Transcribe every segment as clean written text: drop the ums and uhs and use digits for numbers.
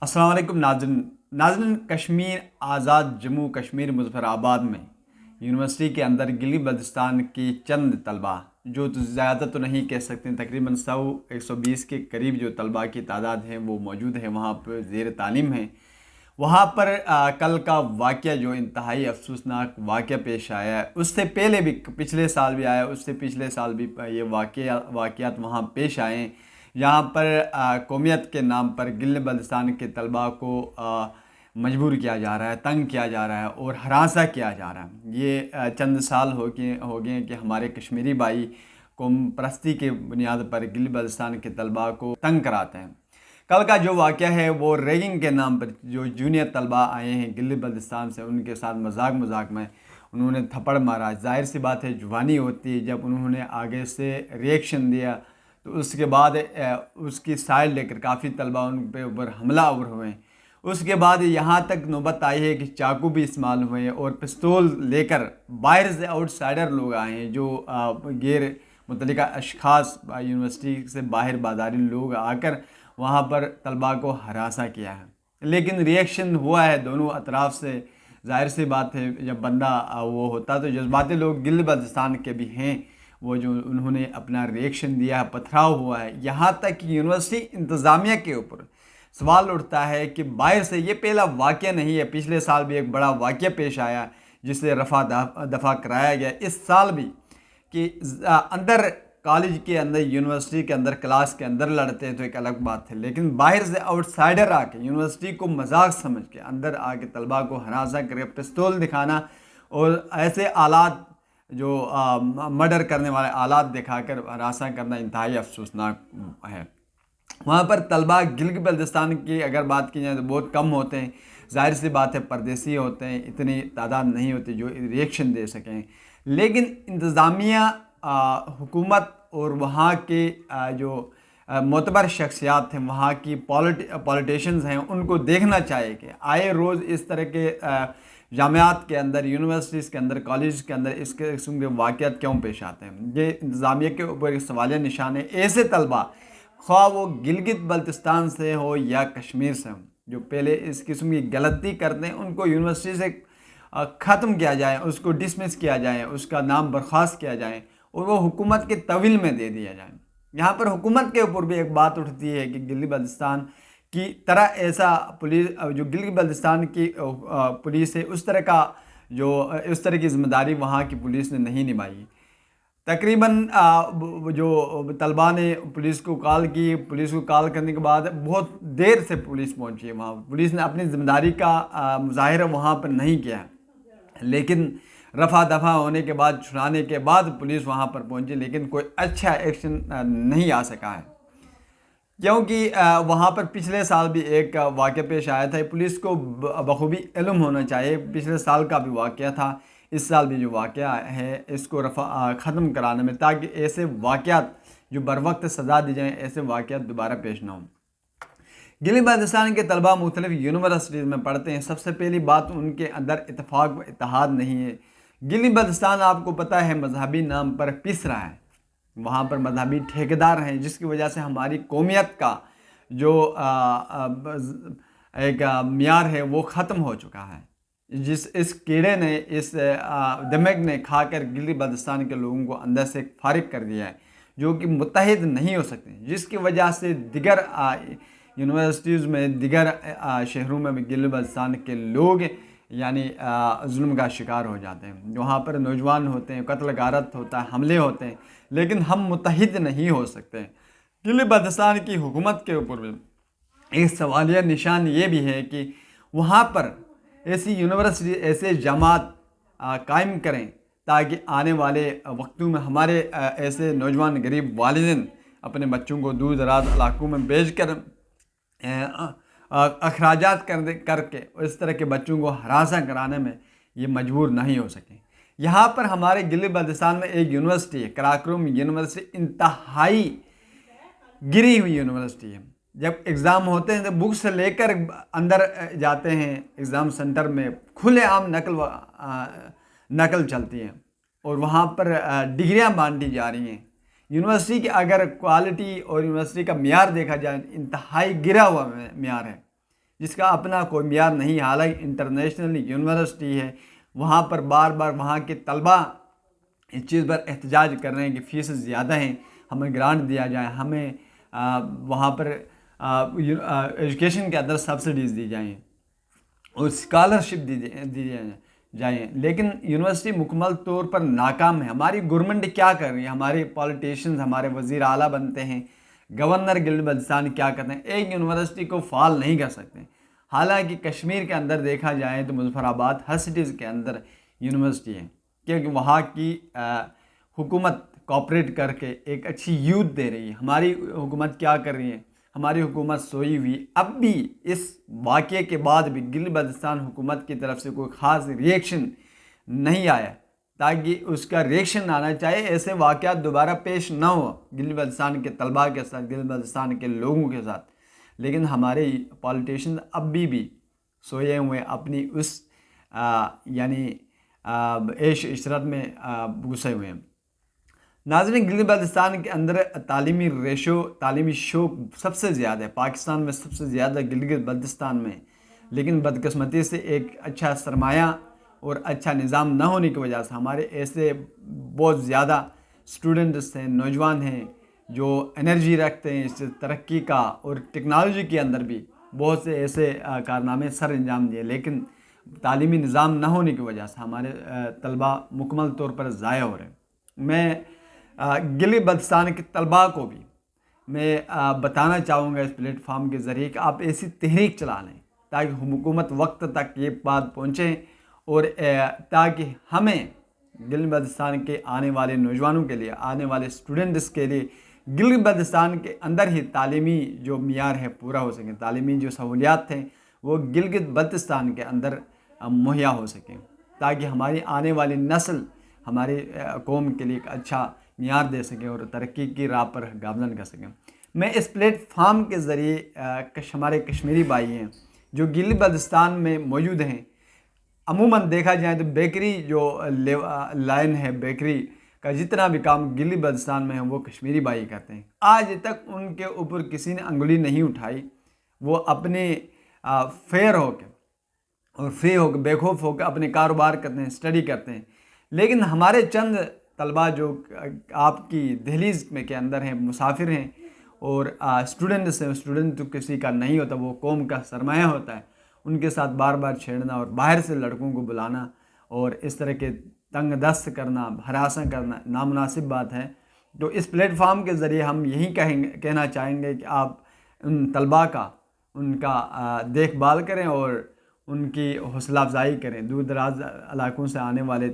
السلام علیکم ناظرین کشمیر آزاد جموں کشمیر مظفر آباد میں یونیورسٹی کے اندر گلی بلتستان کی چند طلباء جو زیادہ تو نہیں کہہ سکتے، تقریباً 120 کے قریب جو طلباء کی تعداد ہے وہ موجود ہے، وہاں پر زیر تعلیم ہیں۔ وہاں پر کل کا واقعہ جو انتہائی افسوسناک واقعہ پیش آیا ہے، اس سے پہلے بھی پچھلے سال بھی آیا، اس سے پچھلے سال بھی یہ واقعات وہاں پیش آئے ہیں۔ یہاں پر قومیت کے نام پر گلی بلتستان کے طلباء کو مجبور کیا جا رہا ہے، تنگ کیا جا رہا ہے اور ہراساں کیا جا رہا ہے۔ یہ چند سال ہو گئے ہیں کہ ہمارے کشمیری بھائی قوم پرستی کے بنیاد پر گلی بلتستان کے طلباء کو تنگ کراتے ہیں۔ کل کا جو واقعہ ہے وہ ریگنگ کے نام پر جو جونیئر طلباء آئے ہیں گلی بلتستان سے، ان کے ساتھ مذاق میں انہوں نے تھپڑ مارا۔ ظاہر سی بات ہے، جوانی ہوتی ہے، جب انہوں نے آگے سے ریئیکشن دیا تو اس کے بعد اس کی سائڈ لے کر کافی طلباء ان پہ اوپر حملہ آور ہوئے ہیں۔ اس کے بعد یہاں تک نوبت آئی ہے کہ چاقو بھی استعمال ہوئے ہیں اور پستول لے کر باہر سے آؤٹ سائڈر لوگ آئے ہیں، جو غیر متعلقہ اشخاص یونیورسٹی سے باہر بازاری لوگ آ کر وہاں پر طلباء کو ہراساں کیا ہے۔ لیکن ریئیکشن ہوا ہے دونوں اطراف سے۔ ظاہر سی بات ہے، جب بندہ وہ ہوتا تو جذباتی لوگ گلی بلتستان کے بھی ہیں، وہ جو انہوں نے اپنا ریئیکشن دیا ہے، پتھراؤ ہوا ہے۔ یہاں تک کہ یونیورسٹی انتظامیہ کے اوپر سوال اٹھتا ہے کہ باہر سے یہ پہلا واقعہ نہیں ہے، پچھلے سال بھی ایک بڑا واقعہ پیش آیا جس سے رفع دفع کرایا گیا، اس سال بھی کہ اندر کالج کے اندر یونیورسٹی کے اندر کلاس کے اندر لڑتے ہیں تو ایک الگ بات ہے، لیکن باہر سے آؤٹ سائڈر آ کے یونیورسٹی کو مذاق سمجھ کے اندر آ کے طلباء کو ہراساں کر کے پستول دکھانا اور ایسے آلات جو مرڈر کرنے والے آلات دکھا کر ہراساں کرنا انتہائی افسوسناک ہے۔ وہاں پر طلباء گلگت بلتستان کی اگر بات کی جائے تو بہت کم ہوتے ہیں، ظاہر سی بات ہے، پردیسی ہوتے ہیں، اتنی تعداد نہیں ہوتی جو ریئیکشن دے سکیں۔ لیکن انتظامیہ، حکومت اور وہاں کے جو معتبر شخصیات ہیں، وہاں کی پولیٹیشنز ہیں، ان کو دیکھنا چاہیے کہ آئے روز اس طرح کے جامعات کے اندر، یونیورسٹیز کے اندر، کالج کے اندر اس قسم کے واقعات کیوں پیش آتے ہیں۔ یہ انتظامیہ کے اوپر ایک سوالیہ نشان ہے۔ ایسے طلباء خواہ وہ گلگت بلتستان سے ہو یا کشمیر سے ہوں، جو پہلے اس قسم کی غلطی کرتے ہیں، ان کو یونیورسٹی سے ختم کیا جائے، اس کو ڈسمس کیا جائے، اس کا نام برخاست کیا جائے اور وہ حکومت کے طویل میں دے دیا جائے۔ یہاں پر حکومت کے اوپر بھی ایک بات اٹھتی ہے کہ گلی بلتستان کی طرح ایسا پولیس، جو گلگت بلتستان کی پولیس ہے، اس طرح کی ذمہ داری وہاں کی پولیس نے نہیں نبھائی۔ تقریباً جو طلباء نے پولیس کو کال کی، پولیس کو کال کرنے کے بعد بہت دیر سے پولیس پہنچی ہے وہاں، پولیس نے اپنی ذمہ داری کا مظاہرہ وہاں پر نہیں کیا، لیکن رفع دفع ہونے کے بعد، چھڑانے کے بعد پولیس وہاں پر پہنچی، لیکن کوئی اچھا ایکشن نہیں آ سکا ہے، کیونکہ وہاں پر پچھلے سال بھی ایک واقعہ پیش آیا تھا۔ پولیس کو بخوبی علم ہونا چاہیے، پچھلے سال کا بھی واقعہ تھا، اس سال بھی جو واقعہ ہے اس کو ختم کرانے میں، تاکہ ایسے واقعات جو بر وقت سزا دی جائیں، ایسے واقعات دوبارہ پیش نہ ہوں۔ گلی بلتستان کے طلباء مختلف یونیورسٹیز میں پڑھتے ہیں۔ سب سے پہلی بات، ان کے اندر اتفاق و اتحاد نہیں ہے۔ گلی بلتستان آپ کو پتہ ہے مذہبی نام پر پس رہا ہے، وہاں پر مذہبی ٹھیکیدار ہیں، جس کی وجہ سے ہماری قومیت کا جو ایک معیار ہے وہ ختم ہو چکا ہے۔ اس کیڑے نے، اس دمغ نے کھا کر گلی بلتستان کے لوگوں کو اندر سے فارغ کر دیا ہے، جو کہ متحد نہیں ہو سکتے، جس کی وجہ سے دیگر یونیورسٹیز میں، دیگر شہروں میں بھی گلی بلتستان کے لوگ یعنی ظلم کا شکار ہو جاتے ہیں۔ وہاں پر نوجوان ہوتے ہیں، قتل غارت ہوتا ہے، حملے ہوتے ہیں، لیکن ہم متحد نہیں ہو سکتے۔ گلی بلتستان کی حکومت کے اوپر بھی ایک سوالیہ نشان یہ بھی ہے کہ وہاں پر ایسی یونیورسٹی، ایسے جامعات قائم کریں تاکہ آنے والے وقتوں میں ہمارے ایسے نوجوان غریب والدین اپنے بچوں کو دور دراز علاقوں میں بھیج کر اخراجات کر کے اس طرح کے بچوں کو ہراساں کرانے میں یہ مجبور نہیں ہو سکیں۔ یہاں پر ہمارے گلی بلتستان میں ایک یونیورسٹی ہے، قراقرم یونیورسٹی، انتہائی گری ہوئی یونیورسٹی ہے۔ جب ایگزام ہوتے ہیں تو بک سے لے کر اندر جاتے ہیں ایگزام سینٹر میں، کھلے عام نقل چلتی ہیں اور وہاں پر ڈگریاں بانٹی جا رہی ہیں۔ یونیورسٹی کی اگر کوالٹی اور یونیورسٹی کا معیار دیکھا جائے، انتہائی گرا ہوا معیار ہے۔ جس کا اپنا کوئی معیار نہیں، حالانکہ انٹرنیشنل یونیورسٹی ہے، وہاں پر بار بار وہاں کے طلباء اس چیز پر احتجاج کر رہے ہیں کہ فیس زیادہ ہیں، ہمیں گرانٹ دیا جائے، ہمیں وہاں پر ایجوکیشن کے اندر سبسڈیز دی جائیں اور اسکالرشپ دی جائیں، لیکن یونیورسٹی مکمل طور پر ناکام ہے۔ ہماری گورنمنٹ کیا کر رہی ہے؟ ہمارے پالیٹیشنز، ہمارے وزیر اعلیٰ بنتے ہیں، گورنر گلگت بلتستان کیا کرتے ہیں؟ ایک یونیورسٹی کو فعال نہیں کر سکتے۔ حالانکہ کشمیر کے اندر دیکھا جائے تو مظفر آباد ہر سٹیز کے اندر یونیورسٹی ہے، کیونکہ وہاں کی حکومت کوآپریٹ کر کے ایک اچھی یوتھ دے رہی ہے۔ ہماری حکومت کیا کر رہی ہے؟ ہماری حکومت سوئی ہوئی، اب بھی اس واقعے کے بعد بھی گلگت بلتستان حکومت کی طرف سے کوئی خاص ریئیکشن نہیں آیا، تاکہ اس کا ریئیکشن آنا چاہیے، ایسے واقعات دوبارہ پیش نہ ہو گلگت بلتستان کے طلباء کے ساتھ، گلگت بلتستان کے لوگوں کے ساتھ۔ لیکن ہمارے پالیٹیشین اب بھی سوئے ہوئے اپنی اس یعنی عیش عشرت میں گھسے ہوئے ہیں۔ ناظرین، گلگت بلتستان کے اندر تعلیمی ریشو، تعلیمی شوق سب سے زیادہ ہے، پاکستان میں سب سے زیادہ گلگت بلتستان میں، لیکن بدقسمتی سے ایک اچھا سرمایہ اور اچھا نظام نہ ہونے کی وجہ سے ہمارے ایسے بہت زیادہ اسٹوڈنٹس ہیں، نوجوان ہیں جو انرجی رکھتے ہیں اس ترقی کا، اور ٹیکنالوجی کے اندر بھی بہت سے ایسے کارنامے سر انجام دیے، لیکن تعلیمی نظام نہ ہونے کی وجہ سے ہمارے طلباء مکمل طور پر ضائع ہو رہے ہیں۔ میں گلگت بلتستان کے طلباء کو بھی میں بتانا چاہوں گا اس پلیٹ فارم کے ذریعے کہ آپ ایسی تحریک چلا لیں تاکہ حکومت وقت تک یہ بات پہنچے، اور تاکہ ہمیں گلگت بلتستان کے آنے والے نوجوانوں کے لیے، آنے والے اسٹوڈنٹس کے لیے گلگت بلتستان کے اندر ہی تعلیمی جو معیار ہے پورا ہو سکے، تعلیمی جو سہولیات ہیں وہ گلگت بلتستان کے اندر مہیا ہو سکیں، تاکہ ہماری آنے والی نسل ہماری قوم کے لیے ایک اچھا معیار دے سکیں اور ترقی کی راہ پر گامزن کر سکیں۔ میں اس پلیٹ فارم کے ذریعے ہمارے کشمیری بھائی ہیں جو گلگت بلتستان میں موجود ہیں، عموماً دیکھا جائے تو بیکری جو لائن ہے، بیکری کا جتنا بھی کام گلگت بلتستان میں ہے وہ کشمیری بھائی کرتے ہیں۔ آج تک ان کے اوپر کسی نے انگلی نہیں اٹھائی، وہ اپنے فیئر ہو کے اور فری ہو کے، بے خوف ہو کے اپنے کاروبار کرتے ہیں، اسٹڈی کرتے ہیں، لیکن ہمارے چند طلباء جو آپ کی دہلیز میں کے اندر ہیں، مسافر ہیں اور اسٹوڈنٹس ہیں، اسٹوڈنٹ تو کسی کا نہیں ہوتا، وہ قوم کا سرمایہ ہوتا ہے، ان کے ساتھ بار بار چھیڑنا اور باہر سے لڑکوں کو بلانا اور اس طرح کے تنگ دست کرنا، ہراساں کرنا نامناسب بات ہے۔ تو اس پلیٹ فارم کے ذریعے ہم یہی کہنا چاہیں گے کہ آپ ان طلباء کا، ان کا دیکھ بھال کریں اور ان کی حوصلہ افزائی کریں۔ دور دراز علاقوں سے آنے والے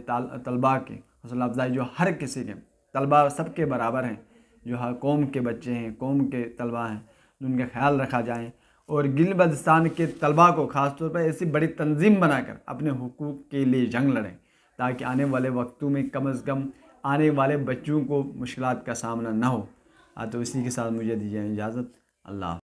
طلباء کی حوصلہ افزائی، جو ہر کسی کے طلباء سب کے برابر ہیں، جو ہر قوم کے بچے ہیں، قوم کے طلباء ہیں، ان کا خیال رکھا جائے، اور گلگت بلتستان کے طلباء کو خاص طور پر ایسی بڑی تنظیم بنا کر اپنے حقوق کے لیے جنگ لڑیں، تاکہ آنے والے وقتوں میں کم از کم آنے والے بچوں کو مشکلات کا سامنا نہ ہو۔ تو اسی کے ساتھ مجھے دیجیے اجازت، اللہ حافظ۔